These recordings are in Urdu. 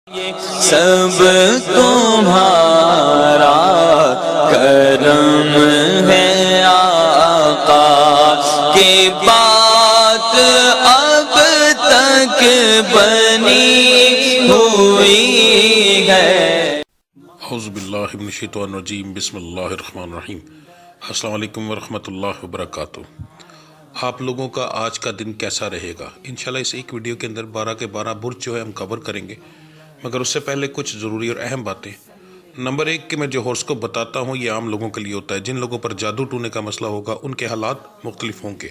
سب تمہارا کرم ہے آقا کی بات اب تک بنی ہوئی ہے۔ اعوذ باللہ من الشیطان الرجیم، بسم اللہ الرحمن الرحیم۔ السلام علیکم ورحمۃ اللہ وبرکاتہ۔ آپ لوگوں کا آج کا دن کیسا رہے گا؟ انشاءاللہ اس ایک ویڈیو کے اندر 12 کے 12 برج جو ہے ہم کور کریں گے، مگر اس سے پہلے کچھ ضروری اور اہم باتیں۔ نمبر 1 کہ میں جو ہورسکوپ بتاتا ہوں یہ عام لوگوں کے لیے ہوتا ہے، جن لوگوں پر جادو ٹونے کا مسئلہ ہوگا ان کے حالات مختلف ہوں گے۔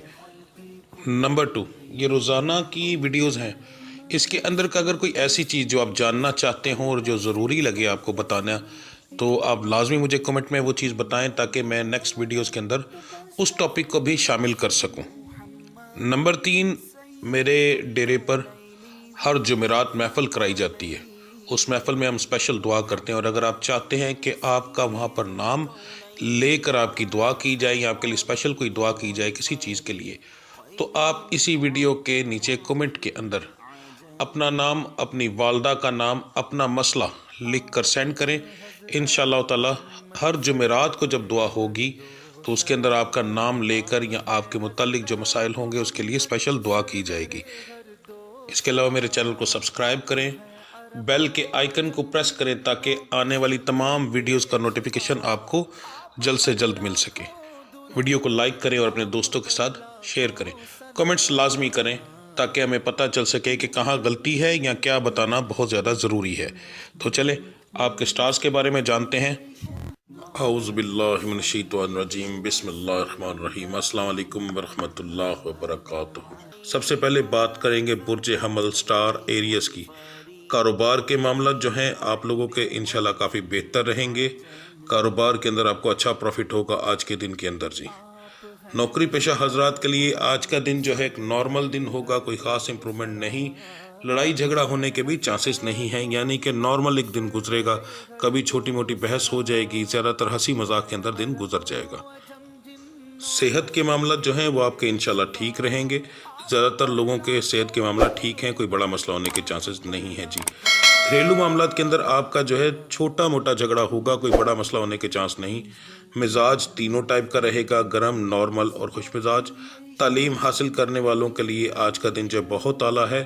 نمبر 2 یہ روزانہ کی ویڈیوز ہیں، اس کے اندر کا اگر کوئی ایسی چیز جو آپ جاننا چاہتے ہوں اور جو ضروری لگے آپ کو بتانا، تو آپ لازمی مجھے کمنٹ میں وہ چیز بتائیں تاکہ میں نیکسٹ ویڈیوز کے اندر اس ٹاپک کو بھی شامل کر سکوں۔ نمبر 3 میرے ڈیرے پر ہر جمعرات محفل کرائی جاتی ہے، اس محفل میں ہم اسپیشل دعا کرتے ہیں، اور اگر آپ چاہتے ہیں کہ آپ کا وہاں پر نام لے کر آپ کی دعا کی جائے یا آپ کے لیے اسپیشل کوئی دعا کی جائے کسی چیز کے لیے، تو آپ اسی ویڈیو کے نیچے کمنٹ کے اندر اپنا نام، اپنی والدہ کا نام، اپنا مسئلہ لکھ کر سینڈ کریں۔ انشاءاللہ تعالی ہر جمعرات کو جب دعا ہوگی تو اس کے اندر آپ کا نام لے کر یا آپ کے متعلق جو مسائل ہوں گے اس کے لیے اسپیشل دعا کی جائے گی۔ اس کے علاوہ میرے چینل کو سبسکرائب کریں، بیل کے آئیکن کو پریس کریں تاکہ آنے والی تمام ویڈیوز کا نوٹیفیکیشن آپ کو جلد سے جلد مل سکے۔ ویڈیو کو لائک کریں اور اپنے دوستوں کے ساتھ شیئر کریں، کمنٹس لازمی کریں تاکہ ہمیں پتہ چل سکے کہ کہاں غلطی ہے یا کیا بتانا بہت زیادہ ضروری ہے۔ تو چلیں آپ کے سٹارز کے بارے میں جانتے ہیں۔ اعوذ باللہ من الشیطان الرجیم، بسم اللہ الرحمن الرحیم۔ السلام علیکم ورحمۃ اللہ وبرکاتہ۔ سب سے پہلے بات کریں گے برج حمل سٹار ایریز کی۔ کاروبار کے معاملات جو ہیں آپ لوگوں کے انشاءاللہ کافی بہتر رہیں گے، کاروبار کے اندر آپ کو اچھا پروفٹ ہوگا آج کے دن کے اندر جی۔ نوکری پیشہ حضرات کے لیے آج کا دن جو ہے ایک نارمل دن ہوگا، کوئی خاص امپرومنٹ نہیں، لڑائی جھگڑا ہونے کے بھی چانسز نہیں ہیں، یعنی کہ نارمل ایک دن گزرے گا، کبھی چھوٹی موٹی بحث ہو جائے گی، زیادہ تر ہنسی مذاق کے اندر دن گزر جائے گا۔ صحت کے معاملات جو ہیں وہ آپ کے انشاءاللہ ٹھیک رہیں گے، زیادہ تر لوگوں کے صحت کے معاملات ٹھیک ہیں، کوئی بڑا مسئلہ ہونے کے چانسز نہیں ہیں جی۔ گھریلو معاملات کے اندر آپ کا جو ہے چھوٹا موٹا جھگڑا ہوگا، کوئی بڑا مسئلہ ہونے کے چانس نہیں۔ مزاج تینوں ٹائپ کا رہے گا، گرم، نارمل اور خوش مزاج۔ تعلیم حاصل کرنے والوں کے لیے آج کا دن جو بہت اعلیٰ ہے،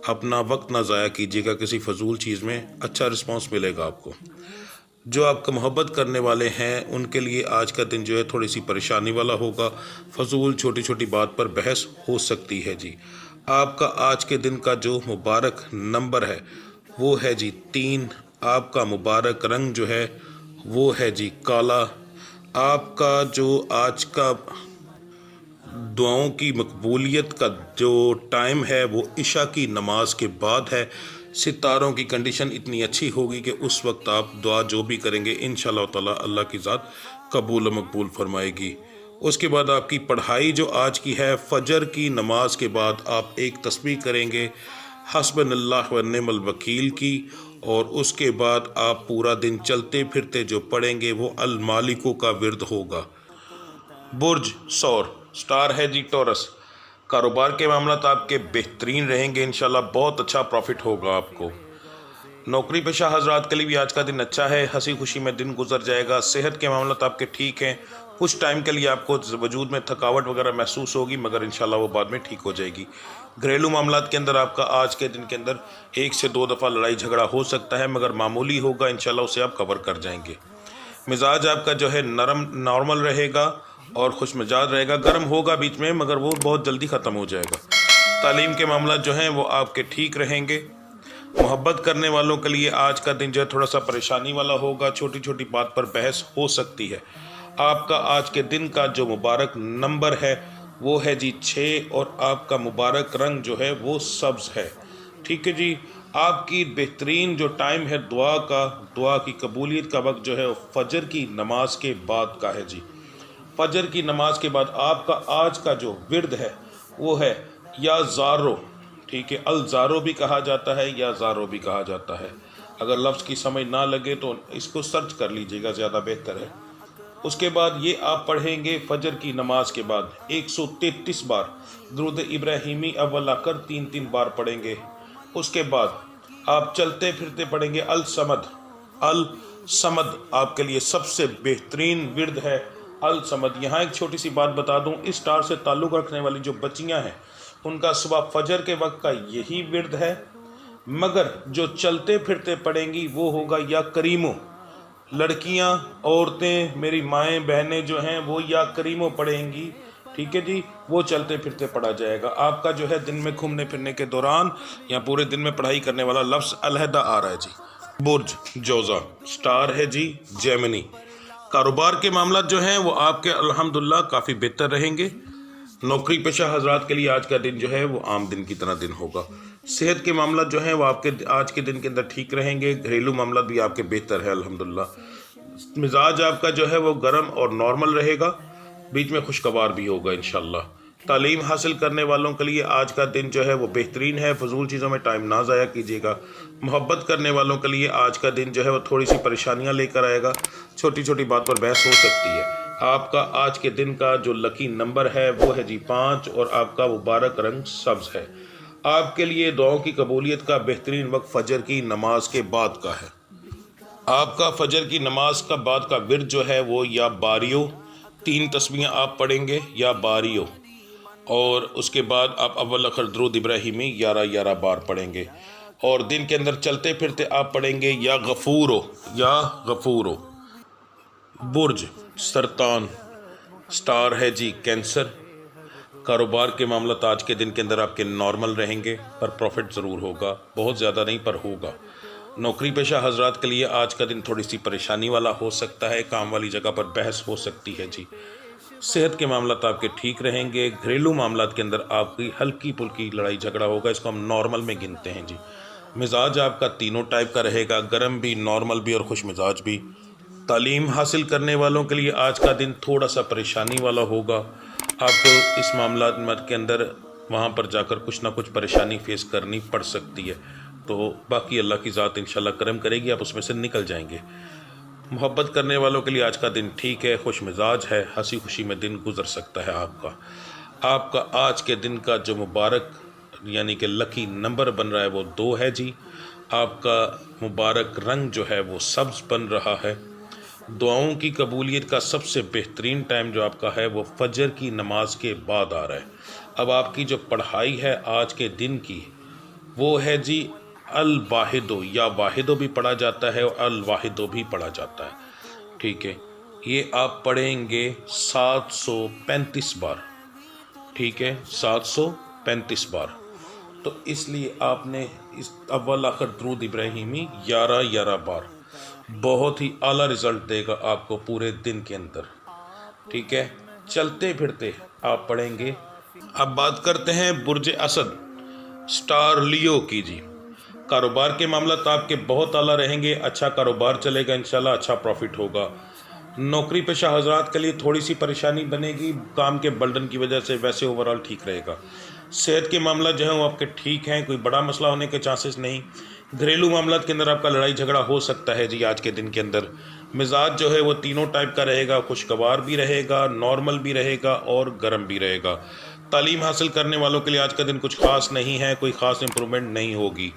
اپنا وقت نہ ضائع کیجیے گا کسی فضول چیز میں، اچھا رسپانس ملے گا آپ کو۔ جو آپ کا محبت کرنے والے ہیں ان کے لیے آج کا دن جو ہے تھوڑی سی پریشانی والا ہوگا، فضول چھوٹی چھوٹی بات پر بحث ہو سکتی ہے جی۔ آپ کا آج کے دن کا جو مبارک نمبر ہے وہ ہے جی 3۔ آپ کا مبارک رنگ جو ہے وہ ہے جی کالا۔ آپ کا جو آج کا دعاؤں کی مقبولیت کا جو ٹائم ہے وہ عشاء کی نماز کے بعد ہے۔ ستاروں کی کنڈیشن اتنی اچھی ہوگی کہ اس وقت آپ دعا جو بھی کریں گے انشاءاللہ تعالی اللہ کی ذات قبول و مقبول فرمائے گی۔ اس کے بعد آپ کی پڑھائی جو آج کی ہے، فجر کی نماز کے بعد آپ ایک تسبیح کریں گے حسبنا اللہ و نعم الوکیل کی، اور اس کے بعد آپ پورا دن چلتے پھرتے جو پڑھیں گے وہ المالکو کا ورد ہوگا۔ برج سور سٹار ہے جی ٹورس۔ کاروبار کے معاملات آپ کے بہترین رہیں گے، انشاءاللہ بہت اچھا پروفٹ ہوگا آپ کو۔ نوکری پیشہ حضرات کے لیے بھی آج کا دن اچھا ہے، ہنسی خوشی میں دن گزر جائے گا۔ صحت کے معاملات آپ کے ٹھیک ہیں، کچھ ٹائم کے لیے آپ کو وجود میں تھکاوٹ وغیرہ محسوس ہوگی مگر انشاءاللہ وہ بعد میں ٹھیک ہو جائے گی۔ گھریلو معاملات کے اندر آپ کا آج کے دن کے اندر 1 سے 2 دفعہ لڑائی جھگڑا ہو سکتا ہے مگر معمولی ہوگا، انشاءاللہ اسے آپ کور کر جائیں گے۔ مزاج آپ کا جو ہے نرم نارمل رہے گا اور خوش مزاج رہے گا، گرم ہوگا بیچ میں مگر وہ بہت جلدی ختم ہو جائے گا۔ تعلیم کے معاملات جو ہیں وہ آپ کے ٹھیک رہیں گے۔ محبت کرنے والوں کے لیے آج کا دن جو ہے تھوڑا سا پریشانی والا ہوگا، چھوٹی چھوٹی بات پر بحث ہو سکتی ہے۔ آپ کا آج کے دن کا جو مبارک نمبر ہے وہ ہے جی 6، اور آپ کا مبارک رنگ جو ہے وہ سبز ہے، ٹھیک ہے جی۔ آپ کی بہترین جو ٹائم ہے دعا کا، دعا کی قبولیت کا وقت جو ہے وہ فجر کی نماز کے بعد کا ہے جی۔ فجر کی نماز کے بعد آپ کا آج کا جو ورد ہے وہ ہے یا زارو، ٹھیک ہے، الزارو بھی کہا جاتا ہے یا زارو بھی کہا جاتا ہے، اگر لفظ کی سمجھ نہ لگے تو اس کو سرچ کر لیجئے گا، زیادہ بہتر ہے۔ اس کے بعد یہ آپ پڑھیں گے فجر کی نماز کے بعد 133 بار درود ابراہیمی اول آ کر 3 بار پڑھیں گے۔ اس کے بعد آپ چلتے پھرتے پڑھیں گے الصمد۔ الصمد آپ کے لیے سب سے بہترین ورد ہے الصمد۔ یہاں ایک چھوٹی سی بات بتا دوں، اس اسٹار سے تعلق رکھنے والی جو بچیاں ہیں ان کا صبح فجر کے وقت کا یہی ورد ہے، مگر جو چلتے پھرتے پڑھیں گی وہ ہوگا یا کریمو۔ لڑکیاں، عورتیں، میری مائیں بہنیں جو ہیں وہ یا کریمو پڑھیں گی، ٹھیک ہے جی، وہ چلتے پھرتے پڑھا جائے گا۔ آپ کا جو ہے دن میں گھومنے پھرنے کے دوران یا پورے دن میں پڑھائی کرنے والا لفظ علیحدہ آ رہا ہے جی۔ برج جوزا، سٹار ہے جی جیمنی۔ کاروبار کے معاملات جو ہیں وہ آپ کے الحمدللہ کافی بہتر رہیں گے۔ نوکری پیشہ حضرات کے لیے آج کا دن جو ہے وہ عام دن کی طرح دن ہوگا۔ صحت کے معاملات جو ہیں وہ آپ کے آج کے دن کے اندر ٹھیک رہیں گے۔ گھریلو معاملات بھی آپ کے بہتر ہے الحمدللہ۔ مزاج آپ کا جو ہے وہ گرم اور نارمل رہے گا، بیچ میں خوشگوار بھی ہوگا انشاءاللہ۔ تعلیم حاصل کرنے والوں کے لیے آج کا دن جو ہے وہ بہترین ہے، فضول چیزوں میں ٹائم نہ ضائع کیجیے گا۔ محبت کرنے والوں کے لیے آج کا دن جو ہے وہ تھوڑی سی پریشانیاں لے کر آئے گا، چھوٹی چھوٹی بات پر بحث ہو سکتی ہے۔ آپ کا آج کے دن کا جو لکی نمبر ہے وہ ہے جی 5 اور آپ کا مبارک رنگ سبز ہے۔ آپ کے لیے دعاؤں کی قبولیت کا بہترین وقت فجر کی نماز کے بعد کا ہے۔ آپ کا فجر کی نماز کا بعد کا ورد جو ہے وہ یا باریو، 3 تسبیحیں آپ پڑھیں گے یا باریو، اور اس کے بعد آپ اول آخر درود ابراہیمی 11 بار پڑھیں گے، اور دن کے اندر چلتے پھرتے آپ پڑھیں گے یا غفورو۔ برج سرطان، سٹار ہے جی کینسر۔ کاروبار کے معاملات آج کے دن کے اندر آپ کے نارمل رہیں گے، پر پروفٹ ضرور ہوگا، بہت زیادہ نہیں پر ہوگا۔ نوکری پیشہ حضرات کے لیے آج کا دن تھوڑی سی پریشانی والا ہو سکتا ہے، کام والی جگہ پر بحث ہو سکتی ہے جی۔ صحت کے معاملات آپ کے ٹھیک رہیں گے۔ گھریلو معاملات کے اندر آپ کی ہلکی پھلکی لڑائی جھگڑا ہوگا، اس کو ہم نارمل میں گنتے ہیں جی۔ مزاج آپ کا تینوں ٹائپ کا رہے گا، گرم بھی، نارمل بھی اور خوش مزاج بھی۔ تعلیم حاصل کرنے والوں کے لیے آج کا دن تھوڑا سا پریشانی والا ہوگا، آپ کو اس معاملات کے اندر وہاں پر جا کر کچھ نہ کچھ پریشانی فیس کرنی پڑ سکتی ہے، تو باقی اللہ کی ذات انشاءاللہ کرم کرے گی، آپ اس میں سے نکل جائیں گے۔ محبت کرنے والوں کے لیے آج کا دن ٹھیک ہے، خوش مزاج ہے، ہنسی خوشی میں دن گزر سکتا ہے آپ کا آج کے دن کا جو مبارک یعنی کہ لکی نمبر بن رہا ہے وہ 2 ہے جی۔ آپ کا مبارک رنگ جو ہے وہ سبز بن رہا ہے۔ دعاؤں کی قبولیت کا سب سے بہترین ٹائم جو آپ کا ہے وہ فجر کی نماز کے بعد آ رہا ہے۔ اب آپ کی جو پڑھائی ہے آج کے دن کی وہ ہے جی الواحدو، یا واحدو بھی پڑھا جاتا ہے اور الواحدو بھی پڑھا جاتا ہے، ٹھیک ہے۔ یہ آپ پڑھیں گے 735 بار، ٹھیک ہے، 735 بار۔ تو اس لیے آپ نے اس اول آخر درود ابراہیمی 11 بار، بہت ہی اعلیٰ رزلٹ دے گا آپ کو پورے دن کے اندر، ٹھیک ہے۔ چلتے پھرتے آپ پڑھیں گے۔ اب بات کرتے ہیں برج اسد، سٹار لیو کی جی۔ کاروبار کے معاملات آپ کے بہت اعلیٰ رہیں گے، اچھا کاروبار چلے گا انشاءاللہ، اچھا پروفٹ ہوگا۔ نوکری پیشہ حضرات کے لیے تھوڑی سی پریشانی بنے گی کام کے برڈن کی وجہ سے، ویسے اوورال ٹھیک رہے گا۔ صحت کے معاملات جو ہیں وہ آپ کے ٹھیک ہیں، کوئی بڑا مسئلہ ہونے کے چانسز نہیں۔ گھریلو معاملات کے اندر آپ کا لڑائی جھگڑا ہو سکتا ہے جی آج کے دن کے اندر۔ مزاج جو ہے وہ تینوں ٹائپ کا رہے گا، خوشگوار بھی رہے گا، نارمل بھی رہے گا اور گرم بھی رہے گا۔ تعلیم حاصل کرنے والوں کے لیے آج کا دن کچھ خاص نہیں ہے، کوئی خاص امپرومنٹ نہیں ہوگی۔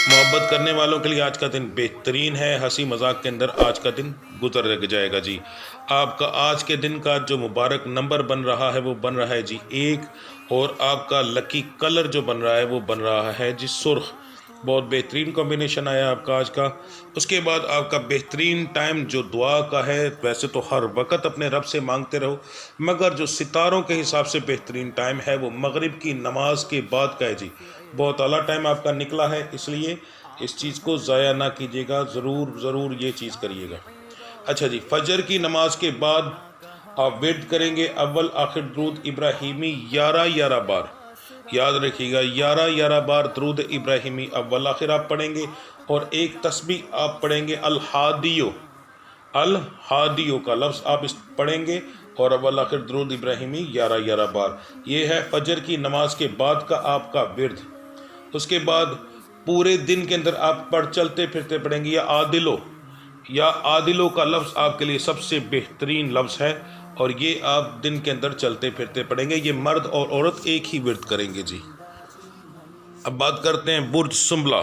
محبت کرنے والوں کے لیے آج کا دن بہترین ہے، ہنسی مذاق کے اندر آج کا دن گزر جائے گا جی۔ آپ کا آج کے دن کا جو مبارک نمبر بن رہا ہے وہ بن رہا ہے جی 1، اور آپ کا لکی کلر جو بن رہا ہے وہ بن رہا ہے جی سرخ۔ بہت بہترین کمبینیشن آیا آپ کا آج کا۔ اس کے بعد آپ کا بہترین ٹائم جو دعا کا ہے، ویسے تو ہر وقت اپنے رب سے مانگتے رہو، مگر جو ستاروں کے حساب سے بہترین ٹائم ہے وہ مغرب کی نماز کے بعد کا ہے جی۔ بہت اعلیٰ ٹائم آپ کا نکلا ہے، اس لیے اس چیز کو ضائع نہ کیجیے گا، ضرور یہ چیز کریے گا۔ اچھا جی، فجر کی نماز کے بعد آپ ورد کریں گے اول آخر درود ابراہیمی 11 بار، یاد رکھیے گا 11 بار درود ابراہیمی اول آخر آپ پڑھیں گے، اور ایک تسبیح آپ پڑھیں گے الہادیو کا لفظ آپ پڑھیں گے، اور اول آخر درود ابراہیمی 11 بار۔ یہ ہے فجر کی نماز کے بعد کا آپ کا ورد۔ اس کے بعد پورے دن کے اندر آپ چلتے پھرتے پڑھیں گے یا عادلو کا لفظ آپ کے لیے سب سے بہترین لفظ ہے، اور یہ آپ دن کے اندر چلتے پھرتے پڑھیں گے۔ یہ مرد اور عورت ایک ہی ورد کریں گے جی۔ اب بات کرتے ہیں برج سنبلا،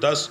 10,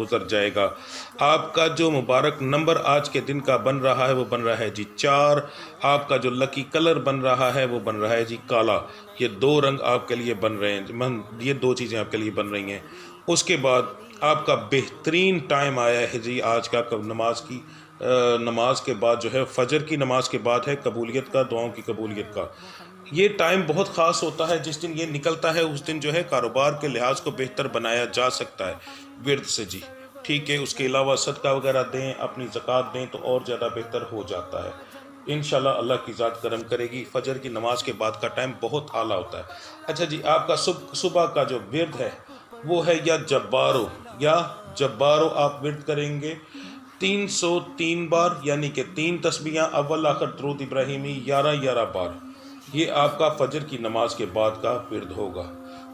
گزر جائے گا۔ آپ کا جو مبارک نمبر آج کے دن کا بن رہا ہے وہ بن رہا ہے جی 4۔ آپ کا جو لکی کلر بن رہا ہے وہ بن رہا ہے جی کالا۔ یہ 2 رنگ آپ کے لیے بن رہے ہیں، یہ 2 چیزیں آپ کے لیے بن رہی ہیں۔ اس کے بعد آپ کا بہترین ٹائم آیا ہے جی آج کا نماز کے بعد جو ہے، فجر کی نماز کے بعد ہے قبولیت کا، دعاؤں کی قبولیت کا۔ یہ ٹائم بہت خاص ہوتا ہے، جس دن یہ نکلتا ہے اس دن جو ہے کاروبار کے لحاظ کو بہتر بنایا جا سکتا ہے ورد سے جی، ٹھیک ہے۔ اس کے علاوہ صدقہ وغیرہ دیں، اپنی زکوٰۃ دیں تو اور زیادہ بہتر ہو جاتا ہے انشاءاللہ۔ اللہ کی ذات کرم کرے گی۔ فجر کی نماز کے بعد کا ٹائم بہت اعلیٰ ہوتا ہے۔ اچھا جی، آپ کا صبح کا جو ورد ہے وہ ہے یا جبارو آپ ورد کریں گے 303 بار، یعنی کہ 3 تسبیحاں اول آخر درود ابراہیمی 11 بار۔ یہ آپ کا فجر کی نماز کے بعد کا ورد ہوگا۔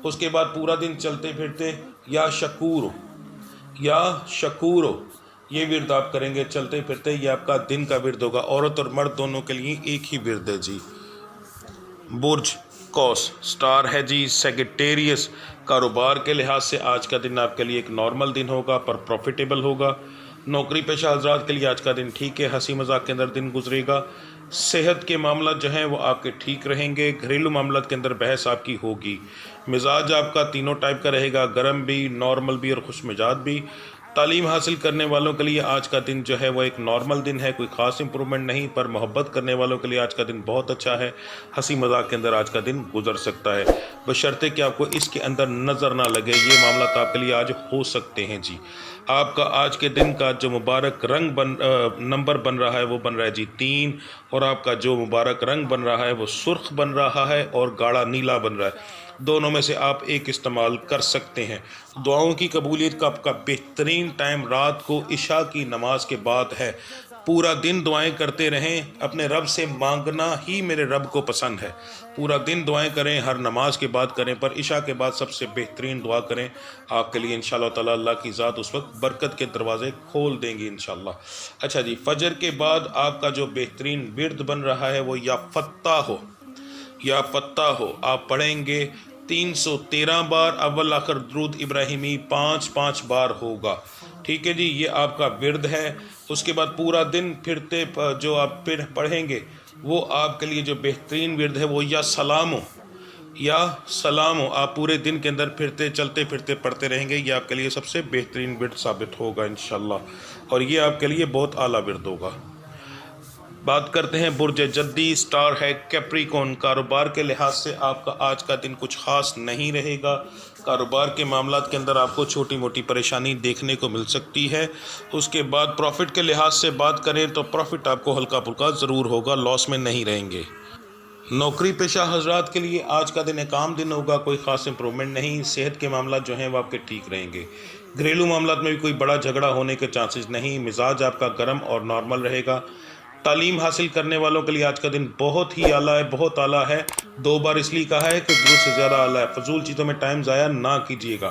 اس کے بعد پورا دن چلتے پھرتے یا شکورو یہ ورد آپ کریں گے چلتے پھرتے، یہ آپ کا دن کا ورد ہوگا۔ عورت اور مرد دونوں کے لیے ایک ہی ورد ہے جی۔ برج قوس سٹار ہے جی سیگیٹیریس۔ کاروبار کے لحاظ سے آج کا دن آپ کے لیے ایک نارمل دن ہوگا پر پروفیٹیبل ہوگا۔ نوکری پیشہ حضرات کے لیے آج کا دن ٹھیک ہے، ہنسی مذاق کے اندر دن گزرے گا۔ صحت کے معاملات جو ہیں وہ آپ کے ٹھیک رہیں گے۔ گھریلو معاملات کے اندر بحث آپ کی ہوگی۔ مزاج آپ کا تینوں ٹائپ کا رہے گا، گرم بھی، نارمل بھی اور خوش مزاج بھی۔ تعلیم حاصل کرنے والوں کے لیے آج کا دن جو ہے وہ ایک نارمل دن ہے، کوئی خاص امپرومنٹ نہیں، پر محبت کرنے والوں کے لیے آج کا دن بہت اچھا ہے۔ ہنسی مذاق کے اندر آج کا دن گزر سکتا ہے، بشرطے کہ آپ کو اس کے اندر نظر نہ لگے۔ یہ معاملات آپ کے لیے آج ہو سکتے ہیں جی۔ آپ کا آج کے دن کا جو مبارک نمبر بن رہا ہے وہ بن رہا ہے جی 3، اور آپ کا جو مبارک رنگ بن رہا ہے وہ سرخ بن رہا ہے اور گاڑھا نیلا بن رہا ہے۔ دونوں میں سے آپ ایک استعمال کر سکتے ہیں۔ دعاؤں کی قبولیت کا آپ کا بہترین ٹائم رات کو عشاء کی نماز کے بعد ہے۔ پورا دن دعائیں کرتے رہیں، اپنے رب سے مانگنا ہی میرے رب کو پسند ہے۔ پورا دن دعائیں کریں، ہر نماز کے بعد کریں، پر عشاء کے بعد سب سے بہترین دعا کریں۔ آپ کے لیے انشاءاللہ تعالی اللہ کی ذات اس وقت برکت کے دروازے کھول دیں گی انشاءاللہ۔ اچھا جی، فجر کے بعد آپ کا جو بہترین ورد بن رہا ہے وہ یا فتح ہو آپ پڑھیں گے 313 بار، اول آخر درود ابراہیمی 5 بار ہوگا، ٹھیک ہے جی۔ یہ آپ کا ورد ہے۔ اس کے بعد پورا دن پھرتے جو آپ پڑھیں گے وہ آپ کے لیے جو بہترین ورد ہے وہ یا سلام ہو آپ پورے دن کے اندر پھرتے چلتے پھرتے پڑھتے رہیں گے۔ یہ آپ کے لیے سب سے بہترین ورد ثابت ہوگا انشاءاللہ، اور یہ آپ کے لیے بہت اعلیٰ ورد ہوگا۔ بات کرتے ہیں برج جدی، سٹار ہے کیپریکون۔ کاروبار کے لحاظ سے آپ کا آج کا دن کچھ خاص نہیں رہے گا۔ کاروبار کے معاملات کے اندر آپ کو چھوٹی موٹی پریشانی دیکھنے کو مل سکتی ہے۔ اس کے بعد پروفٹ کے لحاظ سے بات کریں تو پروفٹ آپ کو ہلکا پھلکا ضرور ہوگا، لاس میں نہیں رہیں گے۔ نوکری پیشہ حضرات کے لیے آج کا دن ایک عام دن ہوگا، کوئی خاص امپرومنٹ نہیں۔ صحت کے معاملات جو ہیں وہ آپ کے ٹھیک رہیں گے۔ گھریلو معاملات میں بھی کوئی بڑا جھگڑا ہونے کے چانسز نہیں۔ مزاج آپ کا گرم اور نارمل رہے گا۔ تعلیم حاصل کرنے والوں کے لیے آج کا دن بہت ہی اعلیٰ ہے، بہت اعلیٰ ہے۔ 2 بار اس لیے کہا ہے کہ ضرورت سے زیادہ اعلیٰ ہے، فضول چیزوں میں ٹائم ضائع نہ کیجیے گا۔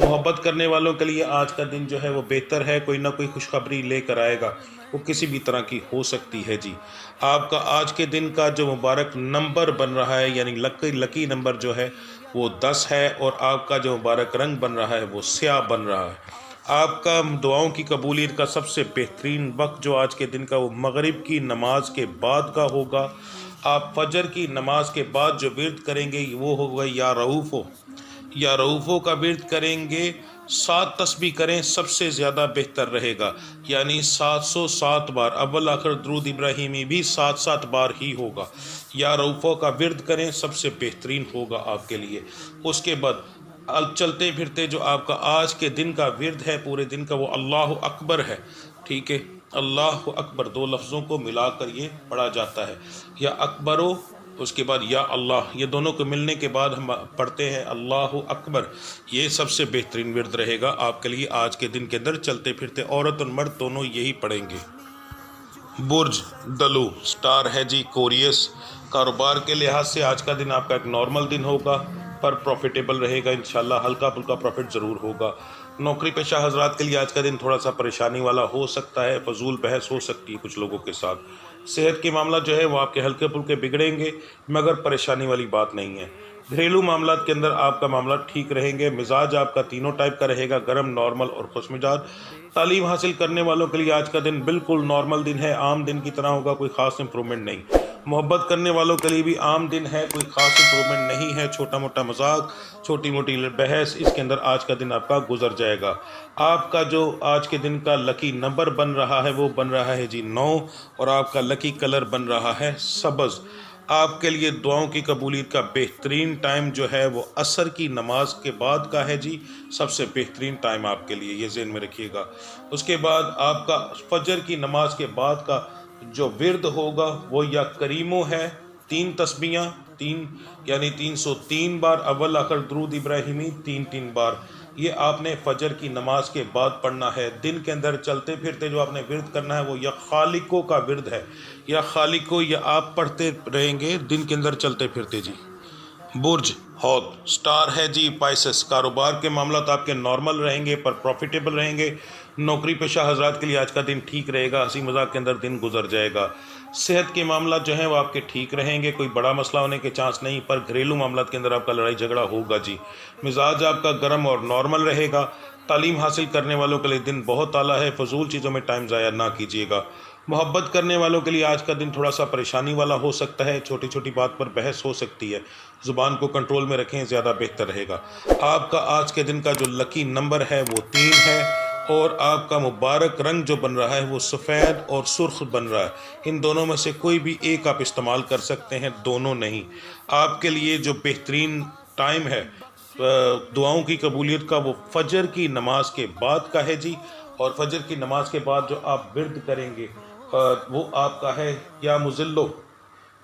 محبت کرنے والوں کے لیے آج کا دن جو ہے وہ بہتر ہے، کوئی نہ کوئی خوشخبری لے کر آئے گا، وہ کسی بھی طرح کی ہو سکتی ہے جی۔ آپ کا آج کے دن کا جو مبارک نمبر بن رہا ہے، یعنی لکی نمبر جو ہے وہ 10 ہے، اور آپ کا جو مبارک رنگ بن رہا ہے وہ سیاہ بن رہا ہے۔ آپ کا دعاؤں کی قبولیت کا سب سے بہترین وقت جو آج کے دن کا وہ مغرب کی نماز کے بعد کا ہوگا۔ آپ فجر کی نماز کے بعد جو ورد کریں گے وہ ہوگا یا رؤوفو کا ورد کریں گے، 7 تسبیح کریں، سب سے زیادہ بہتر رہے گا، یعنی 707 بار، اول آخر درود ابراہیمی بھی 7 بار ہی ہوگا۔ یا رؤوفو کا ورد کریں، سب سے بہترین ہوگا آپ کے لیے۔ اس کے بعد چلتے پھرتے جو آپ کا آج کے دن کا ورد ہے پورے دن کا وہ اللہ اکبر ہے، ٹھیک ہے۔ اللہ اکبر 2 لفظوں کو ملا کر یہ پڑھا جاتا ہے، یا اکبرو، اس کے بعد یا اللہ، یہ دونوں کو ملنے کے بعد ہم پڑھتے ہیں اللہ اکبر۔ یہ سب سے بہترین ورد رہے گا آپ کے لیے آج کے دن کے اندر چلتے پھرتے، عورت اور مرد دونوں یہی پڑھیں گے۔ برج دلو، سٹار ہے جی کوریس۔ کاروبار کے لحاظ سے آج کا دن آپ کا ایک نارمل دن ہوگا، پر پروفیٹیبل رہے گا انشاءاللہ، ہلکا پھلکا پروفٹ ضرور ہوگا۔ نوکری پیشہ حضرات کے لیے آج کا دن تھوڑا سا پریشانی والا ہو سکتا ہے، فضول بحث ہو سکتی ہے کچھ لوگوں کے ساتھ۔ صحت کے معاملہ جو ہے وہ آپ کے ہلکے پھلکے بگڑیں گے مگر پریشانی والی بات نہیں ہے۔ گھریلو معاملات کے اندر آپ کا معاملہ ٹھیک رہیں گے، مزاج آپ کا تینوں ٹائپ کا رہے گا، گرم، نارمل اور خوش مزاج۔ تعلیم حاصل کرنے والوں کے لیے آج کا دن بالکل نارمل دن ہے، عام دن کی طرح ہوگا، کوئی خاص امپرومنٹ نہیں۔ محبت کرنے والوں کے لیے بھی عام دن ہے، کوئی خاص امپرومنٹ نہیں ہے، چھوٹا موٹا مذاق، چھوٹی موٹی بحث، اس کے اندر آج کا دن آپ کا گزر جائے گا۔ آپ کا جو آج کے دن کا لکی نمبر بن رہا ہے وہ بن رہا ہے جی 9، اور آپ کا لکی کلر بن رہا ہے سبز۔ آپ کے لیے دعاؤں کی قبولیت کا بہترین ٹائم جو ہے وہ عصر کی نماز کے بعد کا ہے جی، سب سے بہترین ٹائم آپ کے لیے، یہ ذہن میں رکھیے گا۔ اس کے بعد آپ کا فجر کی نماز کے بعد کا جو ورد ہوگا وہ یا کریمو ہے، 3 تسبیحاں، 3 یعنی 303 بار اول آخر درود ابراہیمی 3 بار، یہ آپ نے فجر کی نماز کے بعد پڑھنا ہے۔ دن کے اندر چلتے پھرتے جو آپ نے ورد کرنا ہے وہ یا خالقوں کا ورد ہے، یا خالقوں، یا آپ پڑھتے رہیں گے دن کے اندر چلتے پھرتے جی۔ برج حوت سٹار ہے جی پائسس۔ کاروبار کے معاملات آپ کے نارمل رہیں گے پر پروفیٹیبل رہیں گے۔ نوکری پیشہ حضرات کے لیے آج کا دن ٹھیک رہے گا، ہنسی مذاق کے اندر دن گزر جائے گا۔ صحت کے معاملات جو ہیں وہ آپ کے ٹھیک رہیں گے، کوئی بڑا مسئلہ ہونے کے چانس نہیں، پر گھریلو معاملات کے اندر آپ کا لڑائی جھگڑا ہوگا جی۔ مزاج آپ کا گرم اور نارمل رہے گا۔ تعلیم حاصل کرنے والوں کے لیے دن بہت اعلیٰ ہے، فضول چیزوں میں ٹائم ضائع نہ کیجیے گا۔ محبت کرنے والوں کے لیے آج کا دن تھوڑا سا پریشانی والا ہو سکتا ہے، چھوٹی چھوٹی بات پر بحث ہو سکتی ہے، زبان کو کنٹرول میں رکھیں، زیادہ بہتر رہے گا۔ آپ کا آج کے دن کا جو لکی نمبر ہے وہ 3 ہے، اور آپ کا مبارک رنگ جو بن رہا ہے وہ سفید اور سرخ بن رہا ہے۔ ان دونوں میں سے کوئی بھی ایک آپ استعمال کر سکتے ہیں، دونوں نہیں۔ آپ کے لیے جو بہترین ٹائم ہے دعاؤں کی قبولیت کا وہ فجر کی نماز کے بعد کا ہے جی، اور فجر کی نماز کے بعد جو آپ ورد کریں گے وہ آپ کا ہے یا مزلو،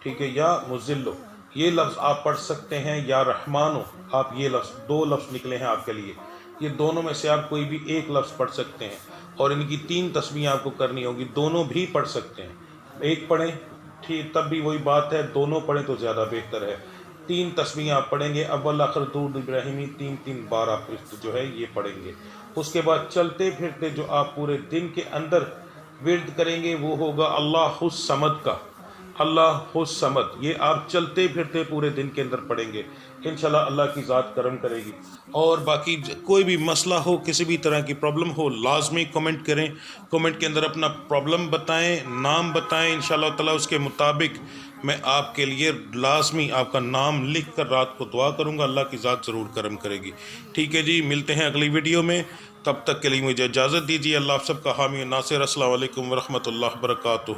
ٹھیک ہے، یا مزلو، یہ لفظ آپ پڑھ سکتے ہیں، یا رحمانو، آپ یہ لفظ 2 لفظ نکلے ہیں آپ کے لیے، یہ دونوں میں سے آپ کوئی بھی ایک لفظ پڑھ سکتے ہیں، اور ان کی 3 تسبیحیں آپ کو کرنی ہوگی، دونوں بھی پڑھ سکتے ہیں، ایک پڑھیں ٹھیک تب بھی وہی بات ہے، دونوں پڑھیں تو زیادہ بہتر ہے۔ 3 تسبیحیں آپ پڑھیں گے، اول آخر درود ابراہیمی 3 بار آپ جو ہے یہ پڑھیں گے۔ اس کے بعد چلتے پھرتے جو آپ پورے دن کے اندر ورد کریں گے وہ ہوگا اللہ الصمد کا، اللہ الصمد، یہ آپ چلتے پھرتے پورے دن کے اندر پڑھیں گے، انشاءاللہ اللہ کی ذات کرم کرے گی۔ اور باقی کوئی بھی مسئلہ ہو، کسی بھی طرح کی پرابلم ہو، لازمی کمنٹ کریں، کمنٹ کے اندر اپنا پرابلم بتائیں، نام بتائیں، انشاءاللہ تعالیٰ اس کے مطابق میں آپ کے لیے لازمی آپ کا نام لکھ کر رات کو دعا کروں گا، اللہ کی ذات ضرور کرم کرے گی۔ ٹھیک ہے جی، ملتے ہیں اگلی ویڈیو میں، تب تک کے لیے مجھے اجازت دیجیے۔ اللہ آپ سب کا حامی و ناصر۔ السلام علیکم ورحمۃ اللہ وبرکاتہ۔